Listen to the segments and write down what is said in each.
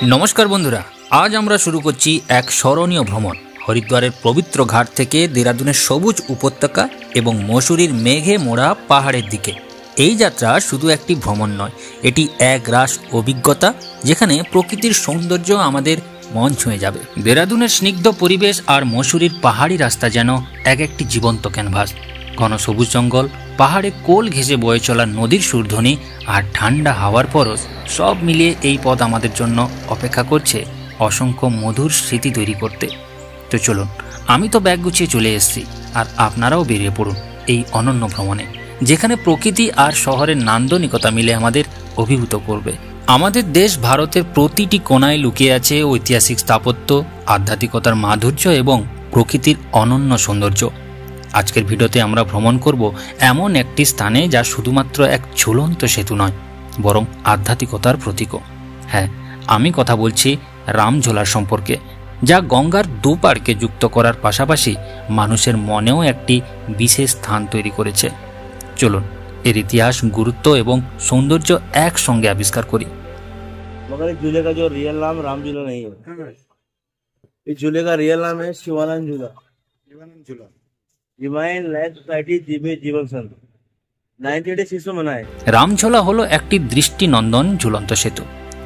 नमस्कार बंधुरा, आज आमरा शुरू करছি एक स्मरणीय भ्रमण हरिद्वारेर पवित्र घाट থেকে देहरादूनेर सबुज उपत्यका এবং মসুরির মেঘে মোড়া পাহাড়ের দিকে। এই যাত্রা শুধু একটি ভ্রমণ নয়, এটি এক রাস অভিজ্ঞতা যেখানে প্রকৃতির সৌন্দর্য আমাদের মন ছুঁয়ে যাবে। দেহরাদূনের স্নিগ্ধ পরিবেশ আর মসুরির পাহাড়ি রাস্তা যেন এক একটি জীবন্ত ক্যানভাস। ঘন সবুজ জঙ্গল, পাহাড়ে কোল ঘেঁষে বয়ে চলা নদীর সুরধ্বনি আর ঠান্ডা হাওয়ার পরশ, সব মিলিয়ে এই পথ আমাদের জন্য অপেক্ষা করছে অসংখ্য মধুর স্মৃতি তৈরি করতে। তো চলুন, আমি তো ব্যাগ গুছিয়ে চলে এসেছি, আর আপনারাও বেরিয়ে পড়ুন এই অনন্য ভ্রমণে, যেখানে প্রকৃতি আর শহরের নান্দনিকতা মিলে আমাদের অভিভূত করবে। আমাদের দেশ ভারতের প্রতিটি কোণায় লুকিয়ে আছে ঐতিহাসিক স্থাপত্য, আধ্যাত্মিকতার মাধুর্য এবং প্রকৃতির অনন্য সৌন্দর্য। আজকের ভিডিওতে আমরা ভ্রমণ করব এমন একটি স্থানে যা শুধুমাত্র এক ঝুলন্ত সেতু নয়, বরং আধ্যাত্মিকতার প্রতীকও। হ্যাঁ, আমি কথা বলছি রামঝোলার সম্পর্কে, যা গঙ্গার দুপাড়কে যুক্ত করার পাশাপাশি মানুষের মনেও একটি বিশেষ স্থান তৈরি করেছে। চলুন এর ইতিহাস, গুরুত্ব এবং সৌন্দর্য একসঙ্গে আবিষ্কার করি। मगर इस झूले का जो रियल नाम राम झूला नहीं है, इस झूले का रियल नाम है शिवानंद झूला। डिवाइन लाइफ सोसाइटी जीवन सन 1986 में मनाए। রামঝোলা হলো একটি দৃষ্টিনন্দন ঝুলন্ত সেতু,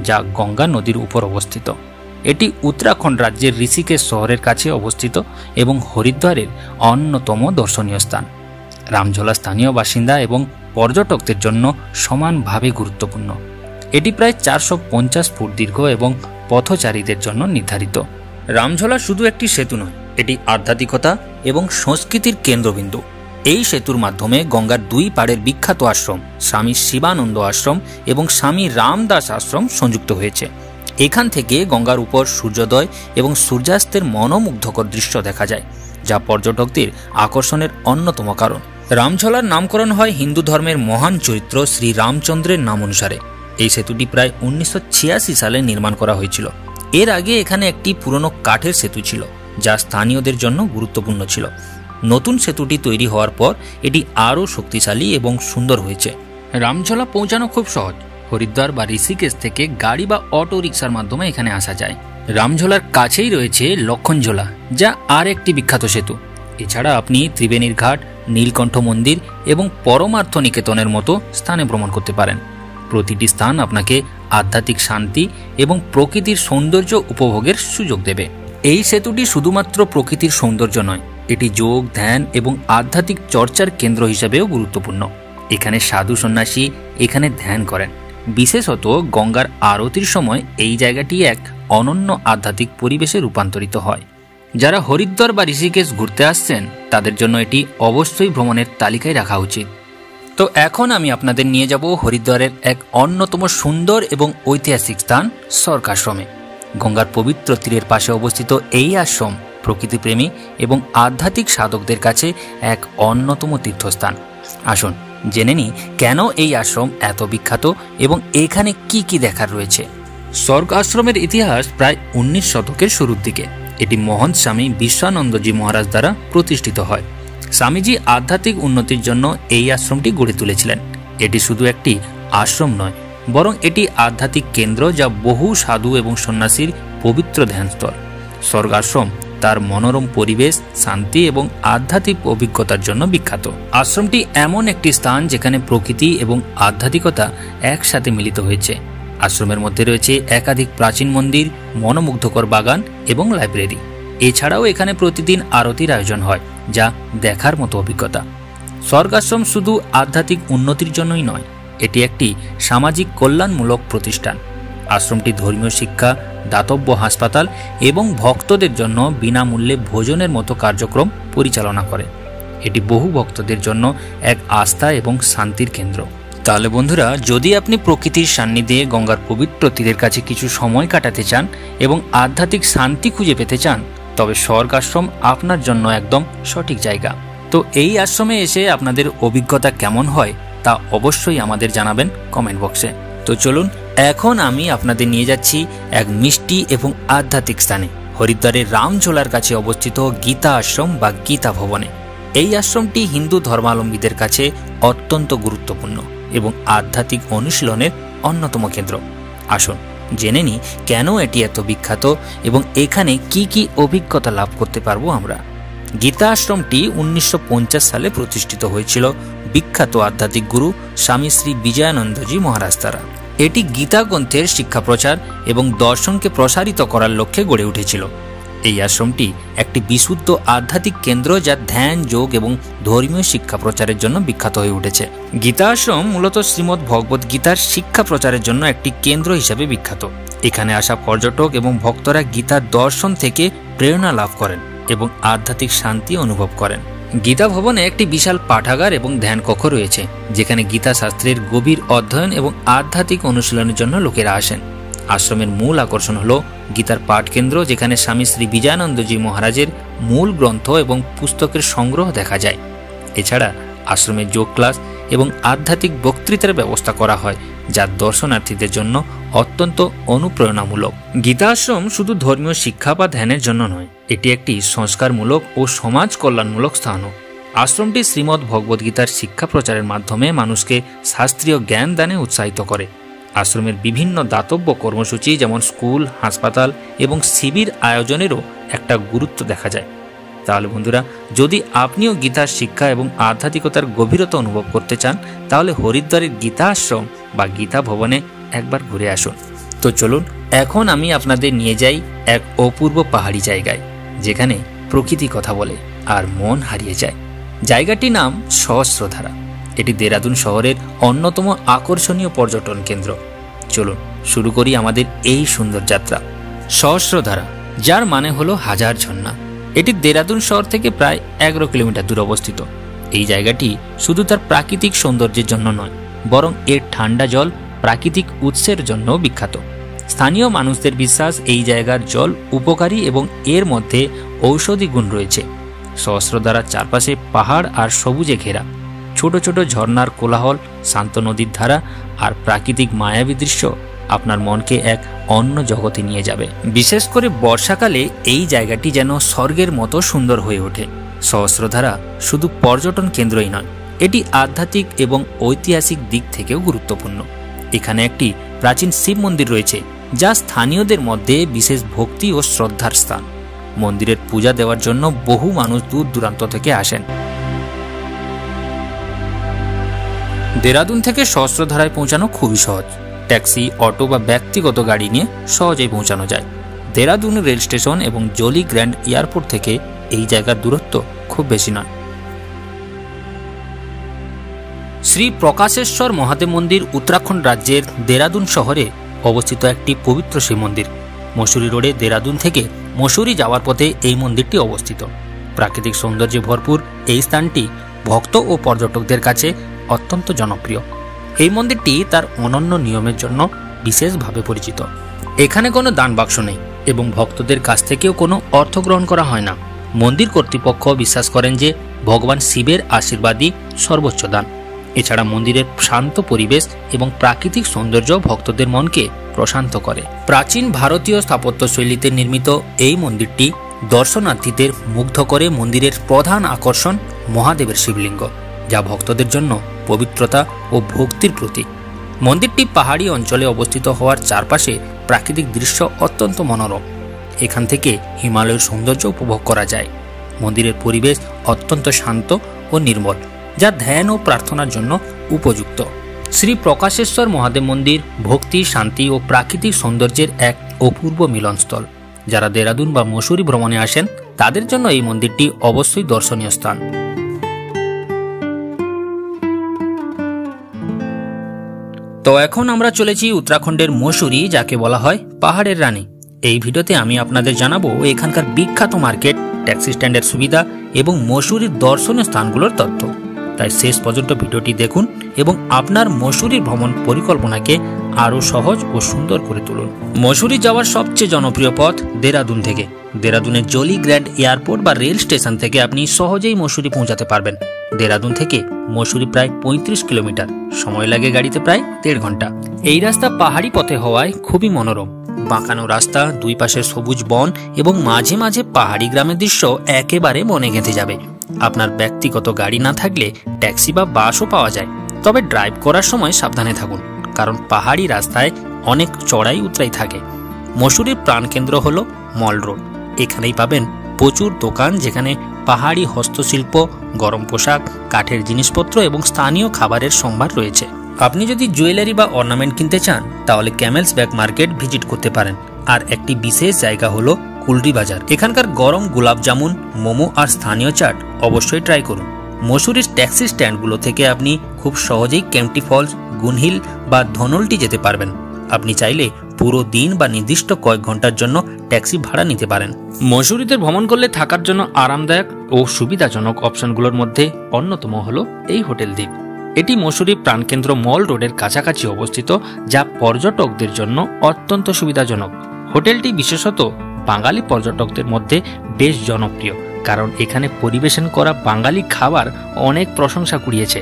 যা গঙ্গা নদীর উপর অবস্থিত। এটি উত্তরাখণ্ড রাজ্যের ঋষিকেশ শহরের কাছে অবস্থিত এবং হরিদ্বারের অন্যতম দর্শনীয় স্থান। রামঝোলা স্থানীয় বাসিন্দা এবং পর্যটকদের জন্য সমানভাবে গুরুত্বপূর্ণ। এটি প্রায় 450 ফুট দীর্ঘ এবং পথচারীদের জন্য নির্ধারিত। রামঝোলা শুধু একটি সেতু নয়, এটি আধ্যাত্মিকতা এবং সংস্কৃতির কেন্দ্রবিন্দু। এই সেতুর মাধ্যমে গঙ্গার দুই পাড়ের বিখ্যাত আশ্রম স্বামী শিবানন্দ আশ্রম এবং স্বামী রামদাস আশ্রম সংযুক্ত হয়েছে। এখান থেকে গঙ্গার উপর সূর্যোদয় এবং সূর্যাস্তের মনোমুগ্ধকর দৃশ্য দেখা যায়, যা পর্যটকদের আকর্ষণের অন্যতম কারণ। রামঝোলার নামকরণ হয় হিন্দু ধর্মের মহান চরিত্র শ্রী রামচন্দ্রের নাম অনুসারে। এই সেতুটি প্রায় 1986 সালে নির্মাণ করা হয়েছিল। এর আগে এখানে একটি পুরনো কাঠের সেতু ছিল, যা স্থানীয়দের জন্য গুরুত্বপূর্ণ ছিল। নতুন সেতুটি তৈরি হওয়ার পর এটি আরও শক্তিশালী এবং সুন্দর হয়েছে। রামঝোলা পৌঁছানো খুব সহজ। হরিদ্বার বা ঋষিকেশ থেকে গাড়ি বা অটো রিক্সার মাধ্যমে এখানে আসা যায়। রামঝোলার কাছেই রয়েছে লক্ষণঝোলা, যা আর একটি বিখ্যাত সেতু। এছাড়া আপনি ত্রিবেণীর ঘাট, নীলকণ্ঠ মন্দির এবং পরমার্থ নিকেতনের মতো স্থানে ভ্রমণ করতে পারেন। প্রতিটি স্থান আপনাকে আধ্যাত্মিক শান্তি এবং প্রকৃতির সৌন্দর্য উপভোগের সুযোগ দেবে। এই সেতুটি শুধুমাত্র প্রকৃতির সৌন্দর্য নয়, এটি যোগ, ধ্যান এবং আধ্যাত্মিক চর্চার কেন্দ্র হিসেবেও গুরুত্বপূর্ণ। এখানে সাধু সন্ন্যাসী এখানে ধ্যান করেন। বিশেষত গঙ্গার আরতির সময় এই জায়গাটি এক অনন্য আধ্যাত্মিক পরিবেশে রূপান্তরিত হয়। যারা হরিদ্বার বা ঋষিকেশ ঘুরতে আসছেন তাদের জন্য এটি অবশ্যই ভ্রমণের তালিকায় রাখা উচিত। তো এখন আমি আপনাদের নিয়ে যাব হরিদ্বারের এক অন্যতম সুন্দর এবং ঐতিহাসিক স্থান স্বর্গ আশ্রমে। গঙ্গার পবিত্র তীরের পাশে অবস্থিত এই আশ্রম প্রকৃতিপ্রেমী এবং আধ্যাত্মিক সাধকদের কাছে এক অন্যতম তীর্থস্থান। আসুন জেনে নিই কেন এই আশ্রম এত বিখ্যাত এবং এখানে কি কি দেখার রয়েছে। স্বর্গ আশ্রমের ইতিহাস প্রায় 19 শতকের শুরুর দিকে। এটি মহন্ত স্বামী বিশ্বানন্দজি মহারাজ দ্বারা প্রতিষ্ঠিত হয়। স্বামীজি আধ্যাত্মিক উন্নতির জন্য এই আশ্রমটি গড়ে তুলেছিলেন। এটি শুধু একটি আশ্রম নয়, বরং এটি আধ্যাত্মিক কেন্দ্র, যা বহু সাধু এবং সন্ন্যাসীর পবিত্র ধ্যানস্থল। স্বর্গ আশ্রম তার মনোরম পরিবেশ, শান্তি এবং আধ্যাত্মিক অভিজ্ঞতার জন্য বিখ্যাত। আশ্রমটি এমন একটি স্থান যেখানে প্রকৃতি এবং আধ্যাত্মিকতা একসাথে মিলিত হয়েছে। আশ্রমের মধ্যে রয়েছে একাধিক প্রাচীন মন্দির, মনোমুগ্ধকর বাগান এবং লাইব্রেরি। এছাড়াও এখানে প্রতিদিন আরতির আয়োজন হয়, যা দেখার মতো অভিজ্ঞতা। স্বর্গাশ্রম শুধু আধ্যাত্মিক উন্নতির জন্যই নয়, এটি একটি সামাজিক কল্যাণমূলক প্রতিষ্ঠান। আশ্রমটি ধর্মীয় শিক্ষা, দাতব্য হাসপাতাল এবং ভক্তদের জন্য বিনামূল্যে ভোজনের মতো কার্যক্রম পরিচালনা করে। এটি বহু ভক্তদের জন্য এক আস্থা এবং শান্তির কেন্দ্র। তাহলে বন্ধুরা, যদি আপনি প্রকৃতির সান্নিধ্যে গঙ্গার পবিত্র তীরের কাছে কিছু সময় কাটাতে চান এবং আধ্যাত্মিক শান্তি খুঁজে পেতে চান, তবে স্বর্গ আশ্রম আপনার জন্য একদম সঠিক জায়গা। তো এই আশ্রমে এসে আপনাদের অভিজ্ঞতা কেমন হয় তা অবশ্যই আমাদের জানাবেন কমেন্ট বক্সে। তো চলুন, এখন আমি আপনাদের নিয়ে যাচ্ছি এক মিষ্টি এবং আধ্যাত্মিক স্থানে, হরিদ্বারের রামঝোলার কাছে অবস্থিত গীতা আশ্রম বা গীতা ভবনে। এই আশ্রমটি হিন্দু ধর্মাবলম্বীদের কাছে অত্যন্ত গুরুত্বপূর্ণ এবং আধ্যাত্মিক অনুশীলনের অন্যতম কেন্দ্র। আসুন জেনে নিই কেন এটি এত বিখ্যাত এবং এখানে কি কি অভিজ্ঞতা লাভ করতে পারবো আমরা। গীতা আশ্রমটি 1950 সালে প্রতিষ্ঠিত হয়েছিল বিখ্যাত আধ্যাত্মিক গুরু স্বামী শ্রী বিজয়ানন্দজি মহারাজ দ্বারা। এটি গীতা গ্রন্থের শিক্ষা প্রচার এবং দর্শনকে প্রসারিত করার লক্ষ্যে গড়ে উঠেছিল। এই আশ্রমটি একটি বিশুদ্ধ আধ্যাত্মিক কেন্দ্র যা ধ্যান, যোগ এবং ধর্মীয় শিক্ষা প্রচারের জন্য বিখ্যাত হয়ে উঠেছে। গীতা আশ্রম মূলত শ্রীমদ্ ভগবত গীতার শিক্ষা প্রচারের জন্য একটি কেন্দ্র হিসেবে বিখ্যাত। এখানে আসা পর্যটক এবং ভক্তরা গীতার দর্শন থেকে প্রেরণা লাভ করেন এবং আধ্যাত্মিক শান্তি অনুভব করেন। গীতা ভবনে একটি বিশাল পাঠাগার এবং ধ্যান কক্ষ রয়েছে, যেখানে গীতা শাস্ত্রের গভীর অধ্যয়ন এবং আধ্যাত্মিক অনুশীলনের জন্য লোকেরা আসেন। আশ্রমের মূল আকর্ষণ হল গীতার পাঠ কেন্দ্র, যেখানে স্বামী শ্রী বিজয়ানন্দজি মহারাজের মূল গ্রন্থ এবং পুস্তকের সংগ্রহ দেখা যায়। এছাড়া আশ্রমে যোগ ক্লাস এবং আধ্যাত্মিক বক্তৃতার ব্যবস্থা করা হয়, যা দর্শনার্থীদের জন্য অত্যন্ত অনুপ্রেরণামূলক। গীতা আশ্রম শুধু ধর্মীয় শিক্ষা বা ধ্যানের জন্য নয়, এটি একটি সংস্কারমূলক ও সমাজ কল্যাণমূলক স্থানও। আশ্রমটি শ্রীমদ্ ভগবত গীতার শিক্ষা প্রচারের মাধ্যমে মানুষকে শাস্ত্রীয় জ্ঞান দানে উৎসাহিত করে। আশ্রমের বিভিন্ন দাতব্য কর্মসূচি যেমন স্কুল, হাসপাতাল এবং শিবির আয়োজনেরও একটা গুরুত্ব দেখা যায়। তাহলে বন্ধুরা, যদি আপনিও গীতার শিক্ষা এবং আধ্যাত্মিকতার গভীরতা অনুভব করতে চান, তাহলে হরিদ্বারের গীতা আশ্রম বা গীতা ভবনে একবার ঘুরে আসুন। তো চলুন, এখন আমি আপনাদের নিয়ে যাই এক অপূর্ব পাহাড়ি জায়গায়, যেখানে প্রকৃতি কথা বলে আর মন হারিয়ে যায়। জায়গাটির নাম সহস্রধারা। এটি দেরাদুন শহরের অন্যতম আকর্ষণীয় পর্যটন কেন্দ্র। চলুন শুরু করি আমাদের এই সুন্দর যাত্রা। সহস্রধারা, যার মানে হলো হাজার ঝর্ণা, এটি দেরাদুন শহর থেকে প্রায় 11 কিলোমিটার দূরে অবস্থিত। এই জায়গাটি শুধু তার প্রাকৃতিক সৌন্দর্যের জন্য নয়, বরং এর ঠান্ডা জল প্রাকৃতিক উৎসের জন্য বিখ্যাত। স্থানীয় মানুষদের বিশ্বাস এই জায়গার জল উপকারী এবং এর মধ্যে ঔষধি গুণ রয়েছে। সহস্রধারার চারপাশে পাহাড় আর সবুজে ঘেরা। ছোট ছোট ঝর্ণার কোলাহল, শান্ত নদীর ধারা আর প্রাকৃতিক মায়াবী দৃশ্য আপনার মনকে এক অন্য জগতে নিয়ে যাবে। বিশেষ করে বর্ষাকালে এই জায়গাটি যেন স্বর্গের মতো সুন্দর হয়ে ওঠে। সহস্রধারা শুধু পর্যটন কেন্দ্রই নয়, এটি আধ্যাত্মিক এবং ঐতিহাসিক দিক থেকেও গুরুত্বপূর্ণ। এখানে একটি প্রাচীন শিব মন্দির রয়েছে, যা স্থানীয়দের মধ্যে বিশেষ ভক্তি ও শ্রদ্ধার স্থান। মন্দিরের পূজা দেওয়ার জন্য বহু মানুষ দূর দূরান্ত থেকে আসেন। দেরাদুন থেকে সহস্রধারায় পৌঁছানো খুবই সহজ। ট্যাক্সি, অটো বা ব্যক্তিগত গাড়ি নিয়ে সহজেই পৌঁছানো যায়। দেরাদুন রেল স্টেশন এবং জলি গ্র্যান্ড এয়ারপোর্ট থেকে এই জায়গার দূরত্ব খুব বেশি নয়। শ্রী প্রকাশেশ্বর মহাদেব মন্দির উত্তরাখণ্ড রাজ্যের দেরাদুন শহরে অবস্থিত একটি পবিত্র শিব মন্দির। মসুরি রোডে দেরাদুন থেকে মসুরি যাওয়ার পথে এই মন্দিরটি অবস্থিত। প্রাকৃতিক সৌন্দর্যে ভরপুর এই স্থানটি ভক্ত ও পর্যটকদের কাছে অত্যন্ত জনপ্রিয়। এই মন্দিরটি তার অনন্য নিয়মের জন্য বিশেষভাবে পরিচিত। এখানে কোনো দান বাক্স নেই এবং ভক্তদের কাছ থেকেও কোনো অর্থ গ্রহণ করা হয় না। মন্দির কর্তৃপক্ষ বিশ্বাস করেন যে ভগবান শিবের আশীর্বাদই সর্বোচ্চ দান। এছাড়া মন্দিরের শান্ত পরিবেশ এবং প্রাকৃতিক সৌন্দর্য ভক্তদের মনকে প্রশান্ত করে। প্রাচীন ভারতীয় স্থাপত্য শৈলীতে নির্মিত এই মন্দিরটি দর্শনার্থীদের মুগ্ধ করে। মন্দিরের প্রধান আকর্ষণ মহাদেবের শিবলিঙ্গ, যা ভক্তদের জন্য পবিত্রতা ও ভক্তির প্রতীক। মন্দিরটি পাহাড়ি অঞ্চলে অবস্থিত হওয়ার চারপাশে প্রাকৃতিক দৃশ্য অত্যন্ত মনোরম। এখান থেকে হিমালয়ের সৌন্দর্য উপভোগ করা যায়। মন্দিরের পরিবেশ অত্যন্ত শান্ত ও নির্মল, যা ধ্যান ও প্রার্থনার জন্য উপযুক্ত। শ্রী প্রকাশেশ্বর মহাদেব মন্দির ভক্তি, শান্তি ও প্রাকৃতিক সৌন্দর্যের এক অপূর্ব মিলনস্থল। যারা দেরাদুন বা মসুরি ভ্রমণে আসেন, তাদের জন্য এই মন্দিরটি অবশ্যই দর্শনীয় স্থান। তো এখন আমরা চলেছি উত্তরাখণ্ডের মসুরি, যাকে বলা হয় পাহাড়ের রানী। এই ভিডিওতে আমি আপনাদের জানাবো এখানকার বিখ্যাত মার্কেট, ট্যাক্সি স্ট্যান্ডের সুবিধা এবং মসুরির দর্শনীয় স্থানগুলোর তথ্য। তাই শেষ পর্যন্ত ভিডিওটি দেখুন এবং আপনার মসুরির ভ্রমণ পরিকল্পনাকে আরও সহজ ও সুন্দর করে তুলুন। মসুরি যাওয়ার সবচেয়ে জনপ্রিয় পথ দেরাদুন থেকে। দেরাদুনের জলি গ্র্যান্ড এয়ারপোর্ট বা রেল স্টেশন থেকে আপনি সহজেই মসুরি পৌঁছাতে পারবেন। দেরাদুন থেকে মসুরি প্রায় 35 কিলোমিটার, সময় লাগে গাড়িতে প্রায় 1.5 ঘন্টা। এই রাস্তা পাহাড়ি পথে হওয়ায় খুবই মনোরম। বাঁকানো রাস্তা, দুই পাশে সবুজ বন এবং মাঝে মাঝে পাহাড়ি গ্রামের দৃশ্য একেবারে মনে গেঁথে যাবে। আপনার ব্যক্তিগত গাড়ি না থাকলে ট্যাক্সি বা বাসও পাওয়া যায়, তবে ড্রাইভ করার সময় সাবধানে থাকুন, কারণ পাহাড়ি রাস্তায় অনেক চড়াই উতরাই থাকে। মসুরির প্রাণকেন্দ্র হলো মল রোড। এখানেই পাবেন প্রচুর দোকান, যেখানে পাহাড়ি হস্তশিল্প, গরম পোশাক, কাঠের জিনিসপত্র এবং স্থানীয় খাবারের সম্ভার রয়েছে। আপনি যদি জুয়েলারি বা অর্নামেন্ট কিনতে চান তাহলে ক্যামেলস ব্যাক মার্কেট ভিজিট করতে পারেন। আর একটি বিশেষ জায়গা হলো কুলরি বাজার। এখানকার গরম গোলাপ জামুন, মোমো আর স্থানীয় চাট অবশ্যই ট্রাই করুন। মসুরির ট্যাক্সি স্ট্যান্ডগুলো থেকে আপনি খুব সহজেই কেম্পটি ফলস, গুনহিল বা ধনলটি যেতে পারবেন। আপনি চাইলে পুরো দিন বা নির্দিষ্ট কয়েক ঘন্টার জন্য ট্যাক্সি ভাড়া নিতে পারেন। মসুরিতে ভ্রমণ করলে থাকার জন্য আরামদায়ক ও সুবিধাজনক অপশনগুলোর মধ্যে অন্যতম হলো এই হোটেল দ্বীপ। এটি মসুরি প্রাণকেন্দ্র মল রোডের কাছাকাছি অবস্থিত, যা পর্যটকদের জন্য অত্যন্ত সুবিধাজনক। হোটেলটি বিশেষত বাঙালি পর্যটকদের মধ্যে বেশ জনপ্রিয়, কারণ এখানে পরিবেশন করা বাঙালি খাবার অনেক প্রশংসা কুড়িয়েছে।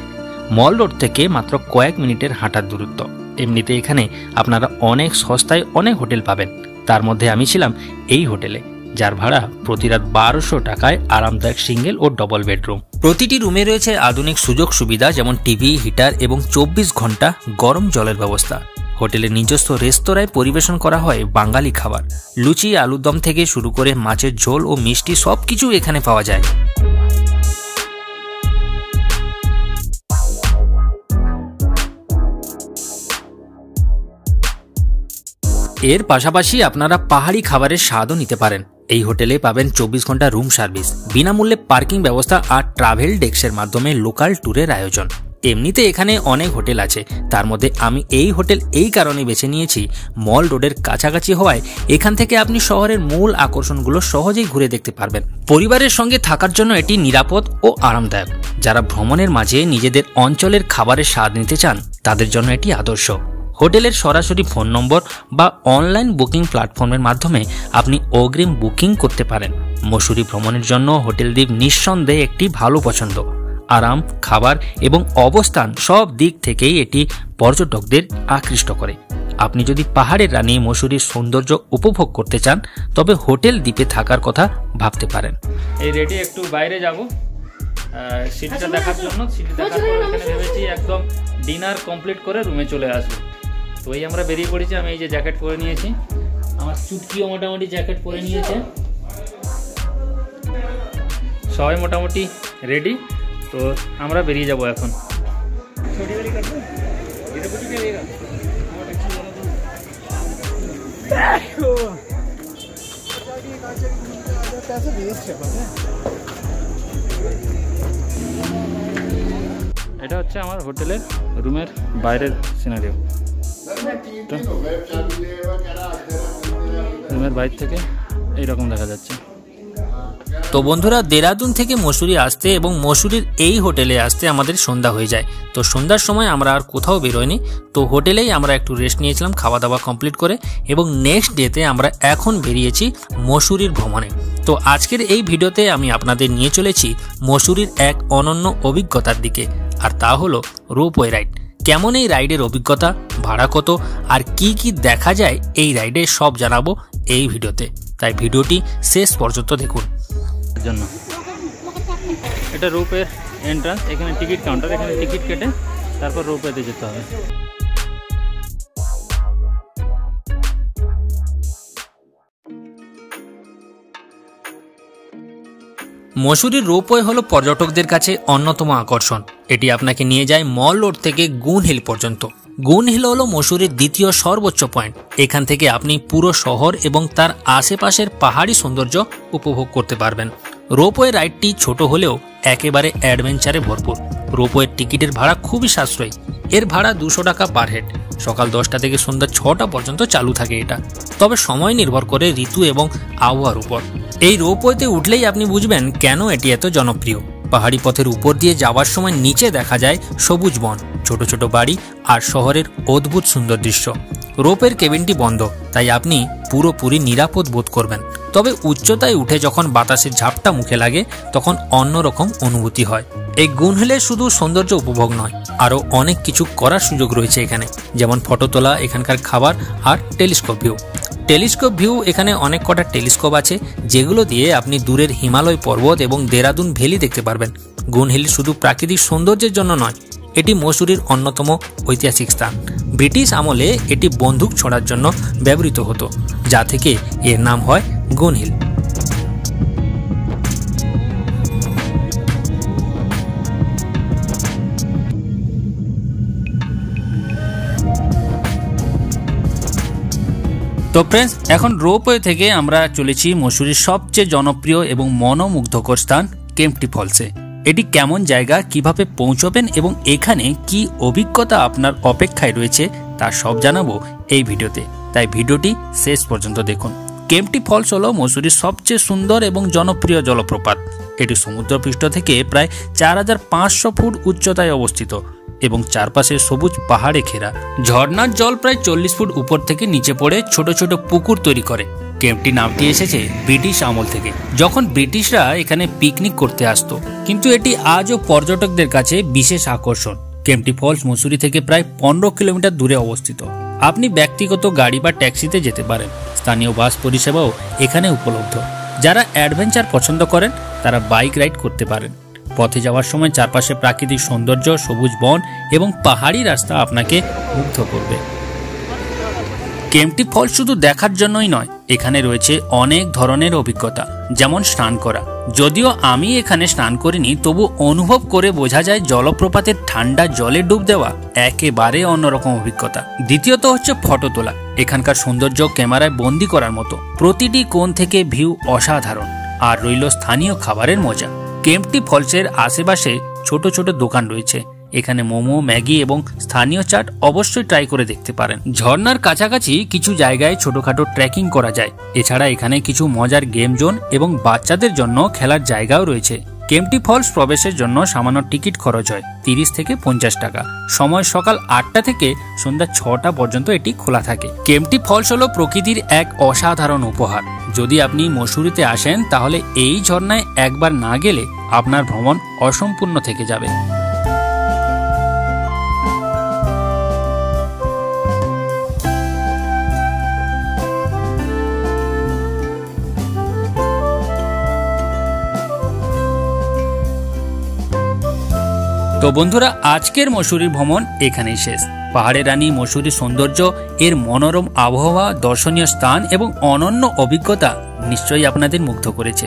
মল রোড থেকে মাত্র কয়েক মিনিটের হাঁটার দূরত্ব। এমনিতে এখানে আপনারা অনেক সস্তায় অনেক হোটেল পাবেন। তার মধ্যে আমি ছিলাম এই হোটেলে, যার ভাড়া প্রতি রাত 1200 টাকায় আরামদায়ক সিঙ্গেল ও ডবল বেডরুম। প্রতিটি রুমে রয়েছে আধুনিক সুযোগ সুবিধা, যেমন টিভি, হিটার এবং 24 ঘন্টা গরম জলের ব্যবস্থা। হোটেলের নিজস্ব রেস্তোরাঁয় পরিবেশন করা হয় বাঙালি খাবার। লুচি, আলুর দম থেকে শুরু করে মাছের ঝোল ও মিষ্টি সবকিছু এখানে পাওয়া যায়। এর পাশাপাশি আপনারা পাহাড়ি খাবারের স্বাদও নিতে পারেন। এই হোটেলে পাবেন 24 ঘন্টা রুম সার্ভিস, বিনামূল্যে পার্কিং ব্যবস্থা আর ট্রাভেল ডেস্কের মাধ্যমে লোকাল ট্যুরের আয়োজন। এমনিতে এখানে অনেক হোটেল আছে, তার মধ্যে আমি এই হোটেল এই কারণে বেছে নিয়েছি, মল রোডের কাছাকাছি হওয়ায় এখান থেকে আপনি শহরের মূল আকর্ষণগুলো সহজেই ঘুরে দেখতে পারবেন। পরিবারের সঙ্গে থাকার জন্য এটি নিরাপদ ও আরামদায়ক। যারা ভ্রমণের মাঝে নিজেদের অঞ্চলের খাবারের স্বাদ নিতে চান তাদের জন্য এটি আদর্শ। হোটেলের সরাসরি ফোন নম্বর বা অনলাইন বুকিং প্ল্যাটফর্মের মাধ্যমে আপনি অগ্রিম বুকিং করতে পারেন। মসুরি ভ্রমণের জন্য হোটেল দ্বীপ নিঃসন্দেহে একটি ভালো পছন্দ। আরাম, খাবার এবং অবস্থান সব দিক থেকেই এটি পর্যটকদের আকৃষ্ট করে। আপনি যদি পাহাড়ের রানী মসুরির সৌন্দর্য উপভোগ করতে চান তবে হোটেল দ্বীপে থাকার কথা ভাবতে পারেন। এই রেডি একটু বাইরে যাব সিটিটা দেখার জন্য। সিটি দেখার পর এখানে ভেবেছি একদম ডিনার কমপ্লিট করে রুমে চলে আসবো। তো এই আমরা বেরিয়ে পড়েছি। আমি এই যে জ্যাকেট পরে নিয়েছি, আমার চুটকিও মোটামুটি জ্যাকেট পরে নিয়েছে, সবাই মোটামুটি রেডি। তো আমরা বেরিয়ে যাব এখন। এটা হচ্ছে আমার হোটেলের রুমের বাইরের সিনারিও। রুমের বাইরে থেকে এইরকম দেখা যাচ্ছে। তো বন্ধুরা, দেরাদুন থেকে মসুরি আসতে এবং মসুরির এই হোটেলে আসতে আমাদের সন্ধ্যা হয়ে যায়। তো সন্ধ্যার সময় আমরা আর কোথাও বেরোয়নি, তো হোটেলেই আমরা একটু রেস্ট নিয়েছিলাম খাওয়া দাওয়া কমপ্লিট করে, এবং নেক্সট ডেতে আমরা এখন বেরিয়েছি মসুরির ভ্রমণে। তো আজকের এই ভিডিওতে আমি আপনাদের নিয়ে চলেছি মসুরির এক অনন্য অভিজ্ঞতার দিকে, আর তা হলো রোপওয়ে রাইড। কেমন এই রাইডের অভিজ্ঞতা, ভাড়া কত আর কি কি দেখা যায় এই রাইডে সব জানাবো এই ভিডিওতে, তাই ভিডিওটি শেষ পর্যন্ত দেখুন। জন্য এটা রোপওয়ের এন্ট্রান্স, এখানে টিকিট কাউন্টার, এখানে টিকিট কেটে তারপর রোপওয়েতে যেতে হবে। মসুরির রোপওয়ে হলো পর্যটকদের কাছে অন্যতম আকর্ষণ। এটি আপনাকে নিয়ে যায় মল রোড থেকে গুন হিল পর্যন্ত। গুন হিল হলো মসুরির দ্বিতীয় সর্বোচ্চ পয়েন্ট। এখান থেকে আপনি পুরো শহর এবং তার আশেপাশের পাহাড়ি সৌন্দর্য উপভোগ করতে পারবেন। রোপওয়ে রাইডটি ছোট হলেও একেবারে অ্যাডভেঞ্চারে ভরপুর। রোপওয়ের টিকিটের ভাড়া খুবই সাশ্রয়ী। এর ভাড়া 200 টাকা পার হেড। সকাল 10টা থেকে সন্ধ্যা 6টা পর্যন্ত চালু থাকে এটা, তবে সময় নির্ভর করে ঋতু এবং আবহাওয়ার উপর। এই রোপওয়েতে উঠলেই আপনি বুঝবেন কেন এটি এত জনপ্রিয়। পাহাড়ি পথের উপর দিয়ে যাওয়ার সময় নিচে দেখা যায় সবুজ বন, ছোট ছোট বাড়ি আর শহরের অদ্ভুত সুন্দর দৃশ্য। রোপের কেবিনটি বন্ধ, তাই আপনি পুরোপুরি নিরাপদ বোধ করবেন। তবে উচ্চতায় উঠে যখন বাতাসের ঝাপটা মুখে লাগে তখন অন্যরকম অনুভূতি হয়। এই গুন হিলে শুধু সৌন্দর্য উপভোগ নয়, আরও অনেক কিছু করার সুযোগ রয়েছে এখানে, যেমন ফটো তোলা, এখানকার খাবার আর টেলিস্কোপ ভিউ। টেলিস্কোপ ভিউ এখানে অনেক কটা টেলিস্কোপ আছে, যেগুলো দিয়ে আপনি দূরের হিমালয় পর্বত এবং দেরাদুন ভ্যালি দেখতে পারবেন। গুন হিল শুধু প্রাকৃতিক সৌন্দর্যের জন্য নয়, এটি মসুরির অন্যতম ঐতিহাসিক স্থান। ব্রিটিশ আমলে এটি বন্দুক ছোড়ার জন্য ব্যবহৃত হতো, যা থেকে এর নাম হয় গুন হিল। তো ফ্রেন্ডস, এখন রোপওয়ে থেকে আমরা চলেছি মসুরির সবচেয়ে জনপ্রিয় এবং মনোমুগ্ধকর স্থান কেম্পটি ফলসে। এটি কেমন জায়গা, কিভাবে পৌঁছবেন এবং এখানে কি অভিজ্ঞতা আপনার অপেক্ষায় রয়েছে তা সব জানাবো এই ভিডিওতে, তাই ভিডিওটি শেষ পর্যন্ত দেখুন। কেম্পটি ফলস হলো মসুরির সবচেয়ে সুন্দর এবং জনপ্রিয় জলপ্রপাত। এটি সমুদ্রপৃষ্ঠ থেকে প্রায় 4500 ফুট উচ্চতায় অবস্থিত এবং চারপাশে সবুজ পাহাড়ে ঘেরা। ঝর্ণার জল প্রায় 40 ফুট উপর থেকে নিচে পড়ে ছোট ছোট পুকুর তৈরি করে। কেম্পটি নামটি এসেছে ব্রিটিশ আমল থেকে, যখন ব্রিটিশরা এখানে পিকনিক করতে আসতো, কিন্তু এটি আজও পর্যটকদের কাছে বিশেষ আকর্ষণ। কেম্পটি ফলস মসুরি থেকে প্রায় 15 কিলোমিটার দূরে অবস্থিত। আপনি ব্যক্তিগত গাড়ি বা ট্যাক্সিতে যেতে পারেন। স্থানীয় বাস পরিষেবাও এখানে উপলব্ধ। যারা অ্যাডভেঞ্চার পছন্দ করেন তারা বাইক রাইড করতে পারেন। পথে যাওয়ার সময় চারপাশে প্রাকৃতিক সৌন্দর্য, সবুজ বন এবং পাহাড়ি রাস্তা আপনাকে মুগ্ধ করবে। কেম্পটি ফলস শুধু দেখার জন্যই নয়, এখানে রয়েছে অনেক ধরনের অভিজ্ঞতা, যেমন স্নান করা। যদিও আমি এখানে স্নান করিনি, তবু অনুভব করে বোঝা যায় জলপ্রপাতের ঠান্ডা জলে ডুব দেওয়া একেবারে অন্যরকম অভিজ্ঞতা। দ্বিতীয়ত হচ্ছে ফটো তোলা। এখানকার সৌন্দর্য ক্যামেরায় বন্দি করার মতো, প্রতিটি কোণ থেকে ভিউ অসাধারণ। আর রইল স্থানীয় খাবারের মজা। কেম্পটি ফলসের আশেপাশে ছোট ছোট দোকান রয়েছে। এখানে মোমো, ম্যাগি এবং স্থানীয় চাট অবশ্যই ট্রাই করে দেখতে পারেন। ঝর্ণার কাছাকাছি কিছু জায়গায় ছোটখাটো ট্রেকিং করা যায়। এছাড়া এখানে কিছু মজার গেম জোন এবং বাচ্চাদের জন্য খেলার জায়গাও রয়েছে। কেম্পটি ফলস প্রবেশের জন্য সামান্য টিকিট খরচ হয় 30 থেকে 50 টাকা। সময় সকাল 8টা থেকে সন্ধ্যা 6টা পর্যন্ত এটি খোলা থাকে। কেম্পটি ফলস হলো প্রকৃতির এক অসাধারণ উপহার। যদি আপনি মসুরিতে আসেন তাহলে এই ঝর্ণায় একবার না গেলে আপনার ভ্রমণ অসম্পূর্ণ থেকে যাবে। তো বন্ধুরা, আজকের মসুরি ভ্রমণ এখানেই শেষ। পাহাড়ের রানী মসুরির সৌন্দর্য, এর মনোরম আবহাওয়া, দর্শনীয় স্থান এবং অনন্য অভিজ্ঞতা নিশ্চয়ই আপনাদের মুগ্ধ করেছে।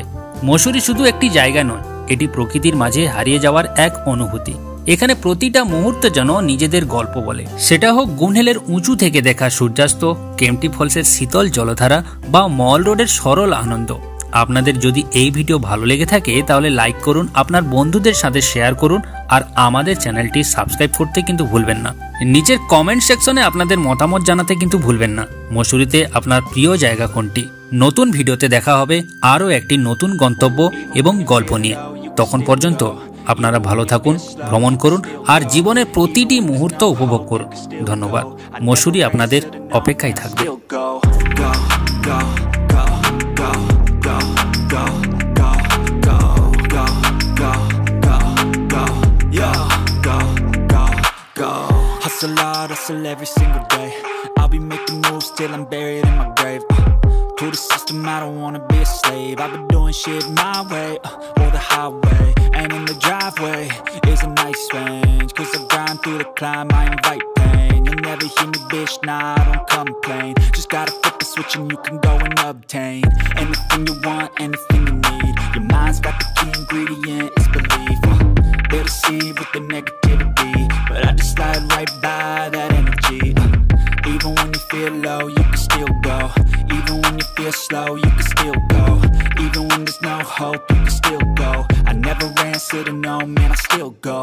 মসুরি শুধু একটি জায়গা নয়, এটি প্রকৃতির মাঝে হারিয়ে যাওয়ার এক অনুভূতি। এখানে প্রতিটা মুহূর্ত যেন নিজেদের গল্প বলে। সেটা হোক গুনহেলের উঁচু থেকে দেখা সূর্যাস্ত, কেম্পটি ফলসের শীতল জলধারা বা মল রোডের সরল আনন্দ। আপনাদের যদি এই ভিডিও ভালো লেগে থাকে তাহলে লাইক করুন, আপনার বন্ধুদের সাথে শেয়ার করুন আর আমাদের চ্যানেলটি সাবস্ক্রাইব করতে কিন্তু ভুলবেন না। নিচের কমেন্ট সেকশনে আপনাদের মতামত জানাতে কিন্তু ভুলবেন না। মসুরিতে আপনার প্রিয় জায়গা কোনটি? নতুন ভিডিওতে দেখা হবে আরও একটি নতুন গন্তব্য এবং গল্প নিয়ে। তখন পর্যন্ত আপনারা ভালো থাকুন, ভ্রমণ করুন আর জীবনের প্রতিটি মুহূর্ত উপভোগ করুন। ধন্যবাদ। মসুরি আপনাদের অপেক্ষায় থাকবে। Hustle hard, hustle every single day. I'll be making moves till I'm buried in my grave. To the system, I don't wanna be a slave. I've been doing shit my way, or the highway. And in the driveway is a nice range. Cause I grind through the climb, I invite pain. You'll never hear me, bitch, nah, I don't complain. Just gotta flip the switch and you can go and obtain anything you want, anything you need. Your mind's got the key ingredient, it's belief. They'll deceive with the negativity, but I just slide right by that energy. Even when you feel low, you can still go. Even when you feel slow, you can still go. Even when there's no hope, you can still go. I never answer to no, man, I still go.